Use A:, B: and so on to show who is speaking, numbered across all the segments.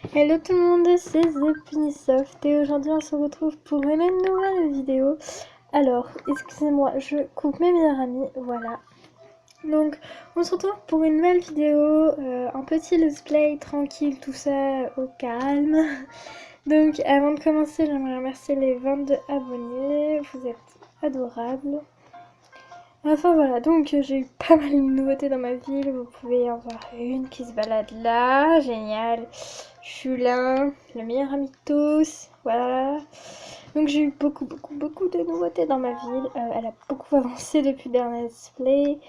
A: Hello tout le monde, c'est ThePunisoft et aujourd'hui on se retrouve pour une nouvelle vidéo. Alors, excusez-moi, je coupe mes meilleurs amis, voilà. Donc, on se retrouve pour une nouvelle vidéo, un petit let's play tranquille, tout ça au calme. Donc, avant de commencer, j'aimerais remercier les 22 abonnés, vous êtes adorables. Enfin voilà, donc j'ai eu pas mal de nouveautés dans ma ville, vous pouvez en voir une qui se balade là, génial. Chulin, le meilleur ami de tous, voilà. Donc j'ai eu beaucoup de nouveautés dans ma ville. Elle a beaucoup avancé depuis le dernier let's play,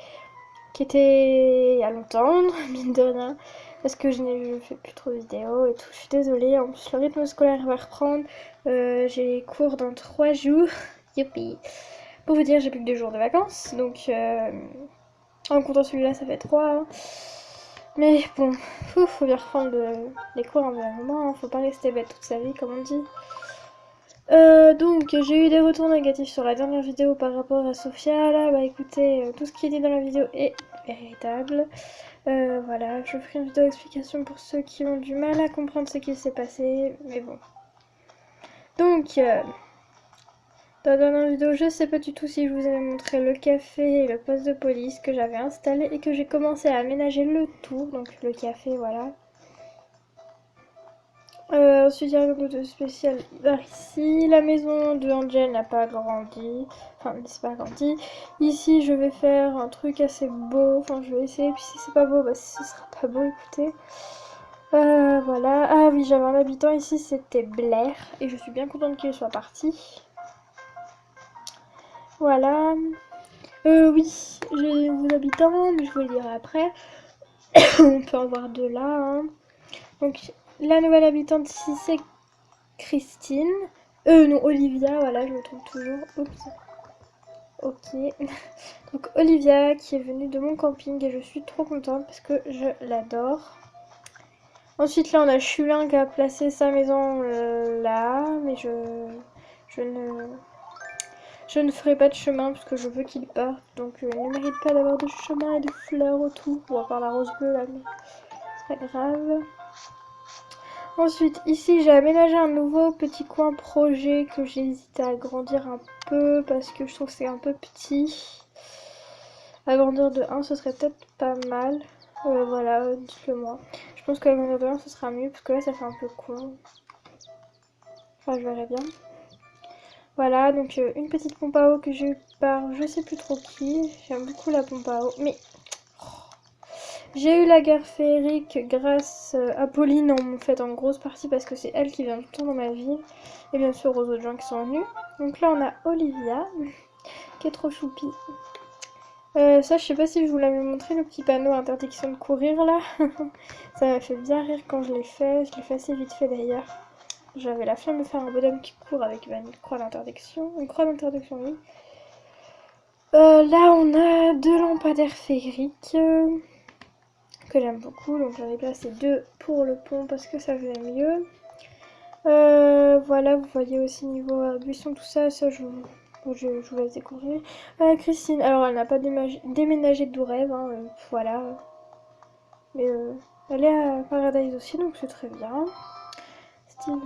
A: qui était il y a longtemps, mine de rien, parce que je fais plus trop de vidéos et tout. Je suis désolée, en plus le rythme scolaire va reprendre. J'ai cours dans 3 jours, youpi. Pour vous dire, j'ai plus que 2 jours de vacances, donc en comptant celui-là, ça fait 3. Hein. Mais bon, faut bien reprendre les cours en un moment, hein. Faut pas rester bête toute sa vie, comme on dit. Donc, j'ai eu des retours négatifs sur la dernière vidéo par rapport à Sophia. Là, bah écoutez, tout ce qui est dit dans la vidéo est véritable. Voilà, je ferai une vidéo d'explication pour ceux qui ont du mal à comprendre ce qui s'est passé, mais bon. Donc, dans la dernière vidéo, je sais pas du tout si je vous avais montré le café et le poste de police que j'avais installé et que j'ai commencé à aménager le tout. Donc, le café, voilà. Ensuite, il y a un peu de spécial par ici. La maison de Angel n'a pas grandi. Enfin, c'est pas grandi. Ici, je vais faire un truc assez beau. Enfin, je vais essayer. Puis si c'est pas beau, bah ce sera pas beau, écoutez. Voilà. Ah oui, j'avais un habitant ici, c'était Blair. Et je suis bien contente qu'il soit parti. Voilà. Oui, j'ai des nouveaux habitants, mais je vous le dirai après. On peut en voir deux là. Hein. Donc, la nouvelle habitante ici, c'est Christine. Non, Olivia, voilà, je me trompe toujours. Oups. Ok. Donc Olivia qui est venue de mon camping et je suis trop contente parce que je l'adore. Ensuite là on a Chulin qui a placé sa maison là, mais je ne je ne ferai pas de chemin parce que je veux qu'il parte. Donc il ne mérite pas d'avoir de chemin et de fleurs autour. Bon, à part la rose bleue là, mais c'est pas grave. Ensuite, ici, j'ai aménagé un nouveau petit coin projet que j'hésite à agrandir un peu parce que je trouve que c'est un peu petit. Agrandir de 1, ce serait peut-être pas mal. Voilà, dites-le moi. Je pense qu'agrandir de 1, ce sera mieux parce que là, ça fait un peu con. Enfin, je verrai bien. Voilà, donc une petite pompe à eau que j'ai eu par je sais plus trop qui. J'aime beaucoup la pompe à eau. Mais j'ai eu la gare féerique grâce à Pauline en fait en grosse partie parce que c'est elle qui vient tout le temps dans ma ville. Et bien sûr aux autres gens qui sont venus. Donc là on a Olivia qui est trop choupie. Ça je sais pas si je vous l'avais montré le petit panneau interdiction de courir là. Ça m'a fait bien rire quand je l'ai fait. Je l'ai fait assez vite fait d'ailleurs. J'avais la flemme de faire un bonhomme qui court avec une croix d'interdiction. Une croix d'interdiction oui. Là on a 2 lampadaires féeriques. Que j'aime beaucoup, donc j'en ai placé 2 pour le pont parce que ça faisait mieux. Voilà, vous voyez aussi niveau buisson, tout ça, je vous laisse découvrir. Christine, alors elle n'a pas déménagé de Dourève, hein, voilà. Mais elle est à Paradise aussi, donc c'est très bien. Steven.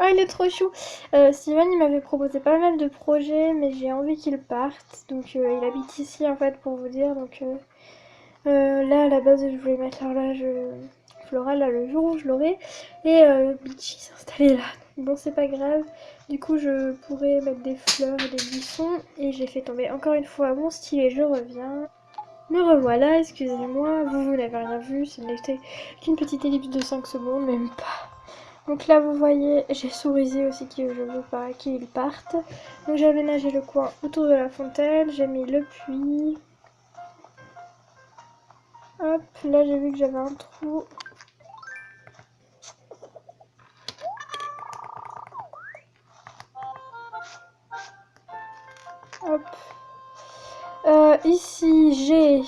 A: Ah, il est trop chou. Steven, il m'avait proposé pas mal de projets, mais j'ai envie qu'il parte. Donc, il habite ici, en fait, pour vous dire. Donc, là, à la base, je voulais mettre l'horloge florale, là, le jour où je l'aurai. Et Beachy s'installer là. Bon, c'est pas grave. Du coup, je pourrais mettre des fleurs et des buissons. Et j'ai fait tomber encore une fois mon stylet. Je reviens. Me revoilà, excusez-moi. Vous n'avez rien vu. Ce n'était qu'une petite ellipse de 5 secondes, même pas. Donc là, vous voyez, j'ai sourisé aussi que je veux pas qu'il parte. Donc j'ai aménagé le coin autour de la fontaine. J'ai mis le puits. Hop, là j'ai vu que j'avais un trou. Hop. Ici j'ai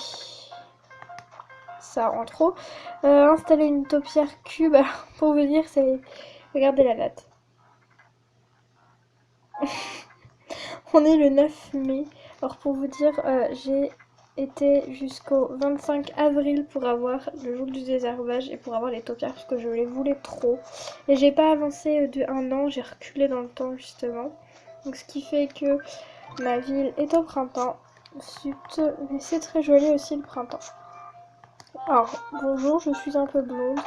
A: ça en trop. Installer une taupière cube. Alors pour vous dire, c'est Regardez la date. On est le 9 mai. Alors pour vous dire, j'ai été jusqu'au 25 avril pour avoir le jour du désherbage et pour avoir les taupières parce que je les voulais trop. Et j'ai pas avancé de 1 an, j'ai reculé dans le temps justement. Donc ce qui fait que ma ville est au printemps. Mais c'est très joli aussi le printemps. Alors, bonjour, je suis un peu blonde.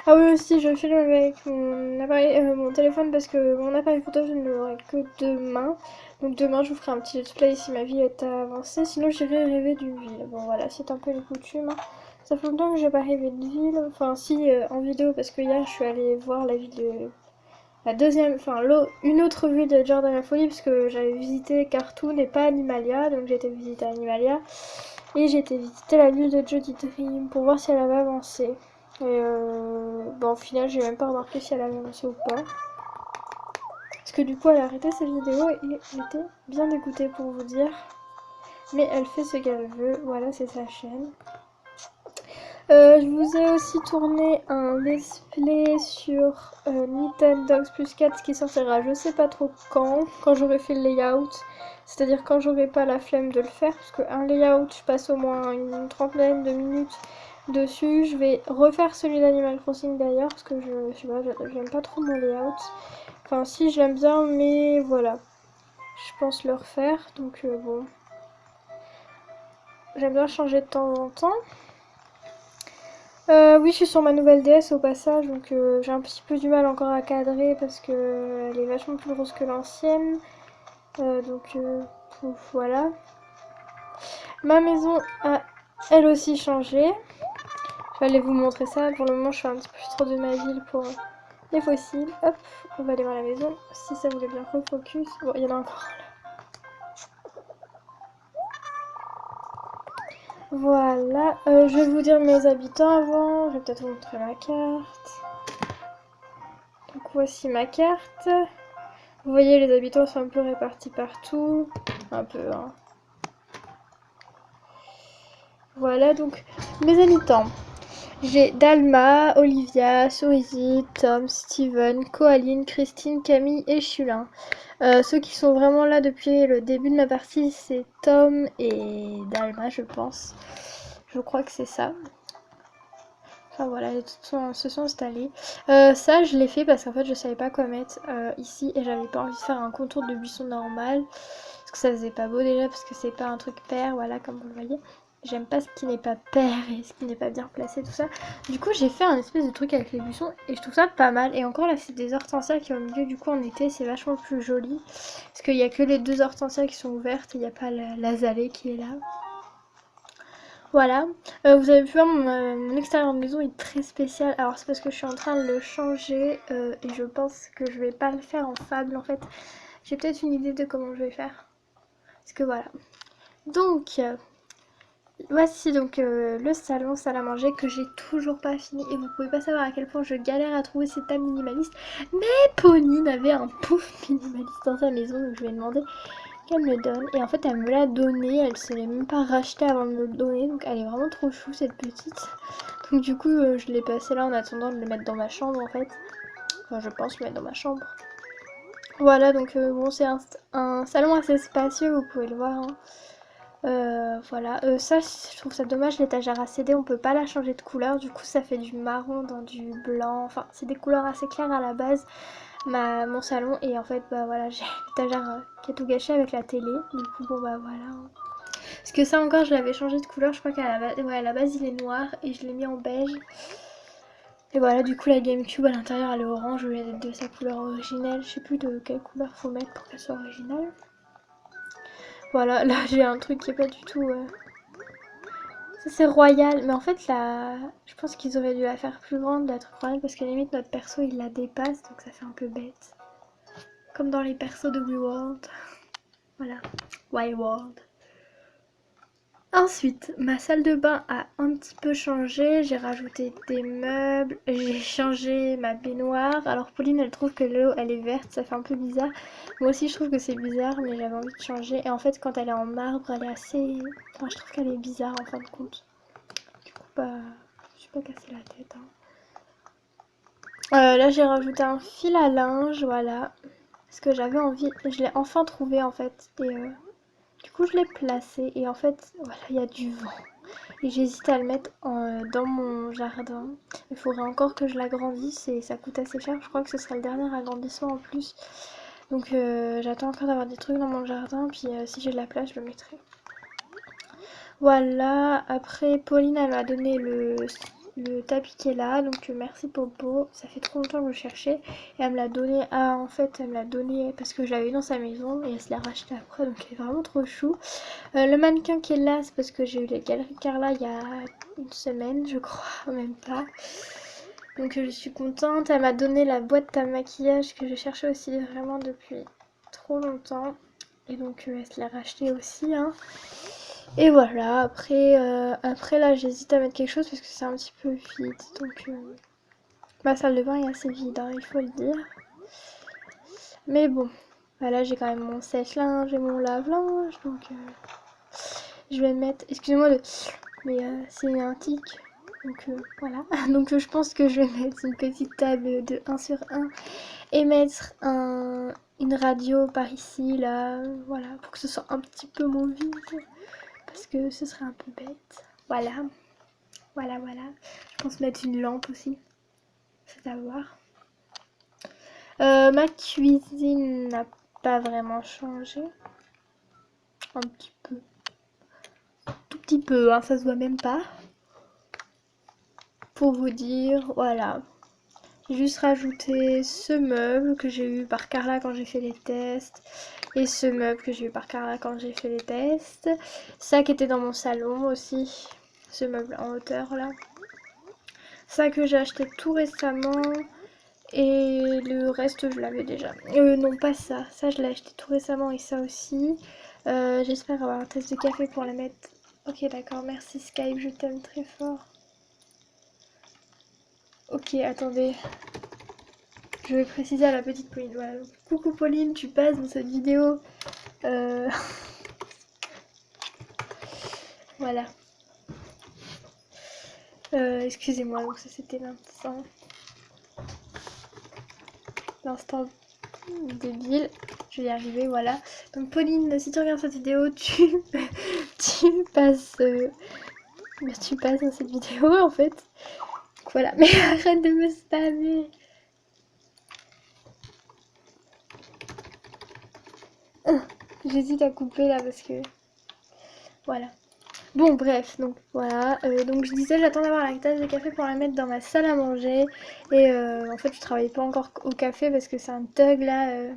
A: Ah oui aussi, je filme avec mon appareil, mon téléphone parce que mon appareil photo je ne l'aurai que demain. Donc demain je vous ferai un petit let's play si ma vie est avancée. Sinon j'irai rêver d'une ville. Bon voilà, c'est un peu une coutume, hein. Ça fait longtemps que j'ai pas rêvé de ville. Enfin si en vidéo parce que hier je suis allée voir la ville de la deuxième, enfin une autre ville de Jordan la Folie parce que j'avais visité Khartoum et pas Animalia. Donc j'ai été visiter Animalia et j'ai été visiter la ville de Jody Dream pour voir si elle avait avancé. Et bon, au final, j'ai même pas remarqué si elle avait avancé ou pas. Parce que du coup, elle a arrêté sa vidéo et j'étais bien dégoûtée pour vous dire. Mais elle fait ce qu'elle veut. Voilà, c'est sa chaîne. Je vous ai aussi tourné un let's play sur Nintendogs plus 4 qui sortira je sais pas trop quand j'aurai fait le layout. C'est-à-dire quand j'aurai pas la flemme de le faire. Parce qu'un layout, je passe au moins une trentaine de minutes dessus. Je vais refaire celui d'Animal Crossing d'ailleurs parce que je sais pas, j'aime pas trop mon layout. Enfin si, je l'aime bien mais voilà. Je pense le refaire donc bon. J'aime bien changer de temps en temps. Oui, je suis sur ma nouvelle DS au passage, donc j'ai un petit peu du mal encore à cadrer parce que elle est vachement plus grosse que l'ancienne. Donc pouf, voilà. Ma maison a elle aussi changé. Je vais aller vous montrer ça. Pour le moment, je fais un petit peu trop de ma ville pour les fossiles. Hop, on va aller voir la maison. Si ça voulait bien refocus. Bon, il y en a encore là. Voilà, je vais vous dire mes habitants avant. Je vais peut-être vous montrer ma carte. Donc voici ma carte. Vous voyez, les habitants sont un peu répartis partout. Un peu, hein. Voilà, donc mes habitants. J'ai Dalma, Olivia, Cerisy, Tom, Steven, Coaline, Christine, Camille et Chulin. Ceux qui sont vraiment là depuis le début de ma partie, c'est Tom et Dalma, je pense. Je crois que c'est ça. Enfin voilà, se sont installés. Ça, je l'ai fait parce qu'en fait, je savais pas quoi mettre ici et j'avais pas envie de faire un contour de buisson normal. Parce que ça faisait pas beau déjà, parce que c'est pas un truc pair, voilà, comme vous le voyez. J'aime pas ce qui n'est pas pair et ce qui n'est pas bien placé, tout ça. Du coup, j'ai fait un espèce de truc avec les buissons et je trouve ça pas mal. Et encore là, c'est des hortensias qui ont au milieu, du coup, en été, c'est vachement plus joli. Parce qu'il y a que les deux hortensias qui sont ouvertes et il n'y a pas l'azalée qui est là. Voilà, vous avez pu voir mon extérieur de maison est très spécial. Alors c'est parce que je suis en train de le changer et je pense que je vais pas le faire en fable en fait. J'ai peut-être une idée de comment je vais faire. Parce que voilà. Donc, voici donc le salon, salle à manger que j'ai toujours pas fini. Et vous pouvez pas savoir à quel point je galère à trouver cette table minimaliste. Mais Pauline avait un pouf minimaliste dans sa maison, donc je lui ai demandé qu'elle me donne. Et en fait, elle me l'a donné. Elle se l'est même pas rachetée avant de me le donner. Donc, elle est vraiment trop chou, cette petite. Donc, du coup, je l'ai passé là en attendant de le mettre dans ma chambre, en fait. Enfin, je pense le mettre dans ma chambre. Voilà, donc, bon, c'est un salon assez spacieux, vous pouvez le voir, hein. Voilà, ça, je trouve ça dommage, l'étagère à CD, on peut pas la changer de couleur. Du coup, ça fait du marron dans du blanc. Enfin, c'est des couleurs assez claires à la base. Mon salon et en fait bah voilà j'ai l'étagère qui a tout gâché avec la télé du coup bon bah voilà parce que ça encore je l'avais changé de couleur, je crois qu'à la base, ouais, à la base il est noir et je l'ai mis en beige et voilà du coup la GameCube à l'intérieur elle est orange au lieu d'être de sa couleur originelle, je sais plus de quelle couleur faut mettre pour qu'elle soit originale. Voilà, là j'ai un truc qui est pas du tout ça c'est royal, mais en fait là je pense qu'ils auraient dû la faire plus grande, la truc royale, parce qu'à la limite notre perso il la dépasse donc ça fait un peu bête. Comme dans les persos de WeWorld. Voilà, WeWorld. Ensuite, ma salle de bain a un petit peu changé. J'ai rajouté des meubles, j'ai changé ma baignoire. Alors Pauline, elle trouve que l'eau, elle est verte, ça fait un peu bizarre. Moi aussi, je trouve que c'est bizarre, mais j'avais envie de changer. Et en fait, quand elle est en marbre, elle est assez... Enfin, je trouve qu'elle est bizarre en fin de compte. Du coup, bah, je suis pas cassé la tête, hein. Là j'ai rajouté un fil à linge, voilà. Parce que j'avais envie, je l'ai enfin trouvé en fait. Et du coup je l'ai placé et en fait voilà il y a du vent. Et j'hésite à le mettre dans mon jardin. Il faudrait encore que je l'agrandisse et ça coûte assez cher. Je crois que ce sera le dernier agrandissement en plus. Donc j'attends encore d'avoir des trucs dans mon jardin. Puis si j'ai de la place je le mettrai. Voilà, après Pauline elle m'a donné le tapis qui est là, donc merci Popo, ça fait trop longtemps que je cherchais et elle me l'a donné, en fait elle me l'a donné parce que je l'avais eu dans sa maison et elle se l'a racheté après, donc elle est vraiment trop chou. Le mannequin qui est là c'est parce que j'ai eu les galeries Carla il y a une semaine je crois, même pas. Donc je suis contente, elle m'a donné la boîte à maquillage que je cherchais aussi vraiment depuis trop longtemps et donc elle se l'a racheté aussi hein. Et voilà, après là j'hésite à mettre quelque chose parce que c'est un petit peu vide. Donc ma salle de bain est assez vide, hein, il faut le dire. Mais bon, voilà j'ai quand même mon sèche-linge et mon lave-linge. Donc je vais mettre... Excusez-moi mais c'est un tic. Donc voilà. Donc je pense que je vais mettre une petite table de 1 sur 1 et mettre une radio par ici, là. Voilà, pour que ce soit un petit peu moins vide. Parce que ce serait un peu bête. Voilà. Voilà, voilà. Je pense mettre une lampe aussi. C'est à voir. Ma cuisine n'a pas vraiment changé. Un petit peu. Tout petit peu, hein, ça se voit même pas. Pour vous dire, voilà. J'ai juste rajouté ce meuble que j'ai eu par Carla quand j'ai fait les tests. Et ce meuble que j'ai eu par Carla quand j'ai fait les tests. Ça qui était dans mon salon aussi. Ce meuble en hauteur là. Ça que j'ai acheté tout récemment. Et le reste je l'avais déjà. Non pas ça. Ça je l'ai acheté tout récemment et ça aussi. J'espère avoir un test de café pour la mettre. Ok d'accord, merci Skype, je t'aime très fort. Ok, attendez. Je vais préciser à la petite Pauline. Voilà. Coucou Pauline, tu passes dans cette vidéo. Voilà. Excusez-moi, donc ça c'était l'instant débile. Je vais y arriver, voilà. Donc Pauline, si tu regardes cette vidéo, tu passes tu passes dans cette vidéo en fait. Donc, voilà, mais arrête de me spammer. J'hésite à couper là parce que voilà. Bon bref, donc voilà, donc je disais j'attends d'avoir la tasse de café pour la mettre dans ma salle à manger et en fait je travaille pas encore au café parce que c'est un thug là,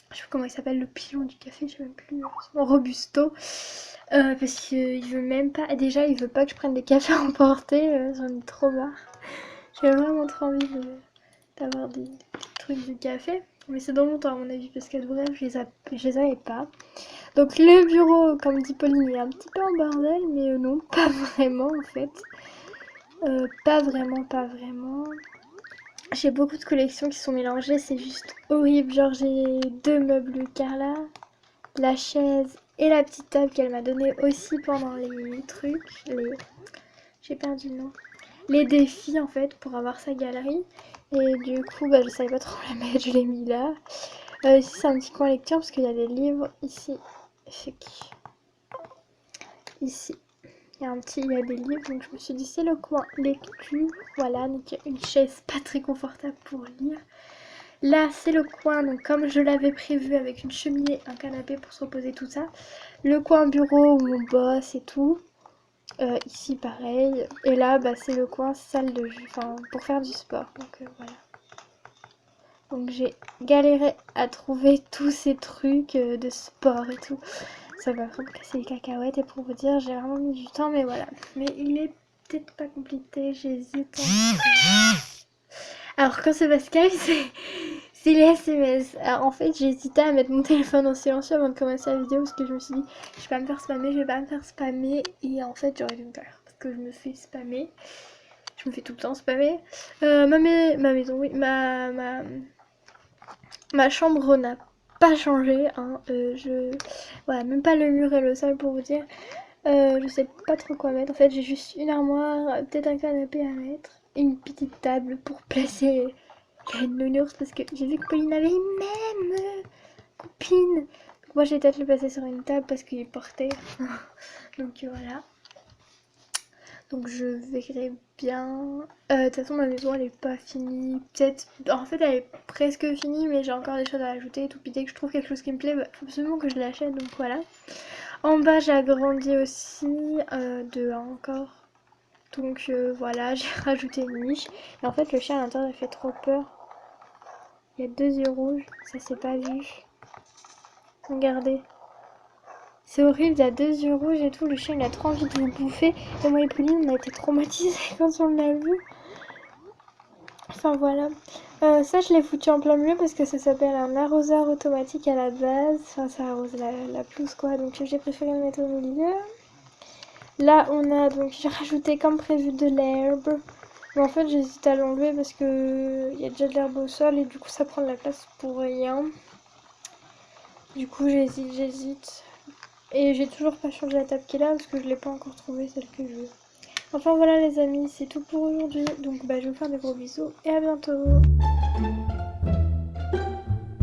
A: je sais pas comment il s'appelle, le pilon du café, je sais même plus, mon Robusto, parce qu'il veut même pas, déjà il veut pas que je prenne des cafés emportés, j'en ai trop marre, j'ai vraiment trop envie d'avoir des trucs de café, mais c'est dans mon temps à mon avis parce que bref je les avais pas. Donc le bureau, comme dit Pauline, est un petit peu en bordel, mais non, pas vraiment en fait. Pas vraiment, pas vraiment. J'ai beaucoup de collections qui sont mélangées, c'est juste horrible. Genre j'ai 2 meubles Carla, la chaise et la petite table qu'elle m'a donnée aussi pendant les trucs, j'ai perdu le nom. Les défis en fait pour avoir sa galerie. Et du coup bah je savais pas trop la mettre, je l'ai mis là. Ici c'est un petit coin lecture parce qu'il y a des livres ici. Ici, il y a des livres, donc je me suis dit c'est le coin lecture. Voilà, donc il y a une chaise pas très confortable pour lire. Là, c'est le coin, donc comme je l'avais prévu avec une cheminée, un canapé pour se reposer, tout ça. Le coin bureau où on bosse et tout. Ici, pareil. Et là, bah, c'est le coin salle de jeu, enfin, pour faire du sport. Donc voilà. Donc j'ai galéré à trouver tous ces trucs de sport et tout. Ça va vraiment casser les cacahuètes et pour vous dire j'ai vraiment mis du temps mais voilà. Mais il est peut-être pas compliqué, j'hésite. Alors quand c'est pas Skype c'est les SMS. Alors en fait j'ai hésité à mettre mon téléphone en silencieux avant de commencer la vidéo parce que je me suis dit je vais pas me faire spammer, je vais pas me faire spammer et en fait j'aurais dû me faire parce que je me fais spammer. Je me fais tout le temps spammer. Ma maison, oui, ma chambre n'a pas changé, hein. Voilà, même pas le mur et le sol pour vous dire. Je sais pas trop quoi mettre. En fait, j'ai juste une armoire, peut-être un canapé à mettre, une petite table pour placer Il a une nounours parce que j'ai vu que Pauline avait une même copine. Donc moi j'ai peut-être le passer sur une table parce qu'il portait. Donc voilà. Donc je verrai bien. De toute façon ma maison elle est pas finie. Peut-être. En fait elle est presque finie mais j'ai encore des choses à ajouter et tout. Puis dès que je trouve quelque chose qui me plaît, bah, faut absolument que je l'achète. Donc voilà. En bas j'ai agrandi aussi de 1 encore. Donc voilà, j'ai rajouté une niche. Et en fait le chien à l'intérieur il fait trop peur. Il y a 2 yeux rouges, ça s'est pas vu. Regardez. C'est horrible, il a 2 yeux rouges et tout, le chien il a trop envie de vous bouffer. Et moi et Pauline on a été traumatisés quand on l'a vu. Enfin voilà. Ça je l'ai foutu en plein milieu parce que ça s'appelle un arroseur automatique à la base. Enfin ça arrose la pelouse quoi, donc j'ai préféré le mettre au milieu. Là on a donc, j'ai rajouté comme prévu de l'herbe. Mais en fait j'hésite à l'enlever parce que il y a déjà de l'herbe au sol et du coup ça prend de la place pour rien. Du coup j'hésite. Et j'ai toujours pas changé la table qui est là parce que je l'ai pas encore trouvée celle que je veux. Enfin voilà les amis, c'est tout pour aujourd'hui. Donc bah, je vais vous faire des gros bisous et à bientôt.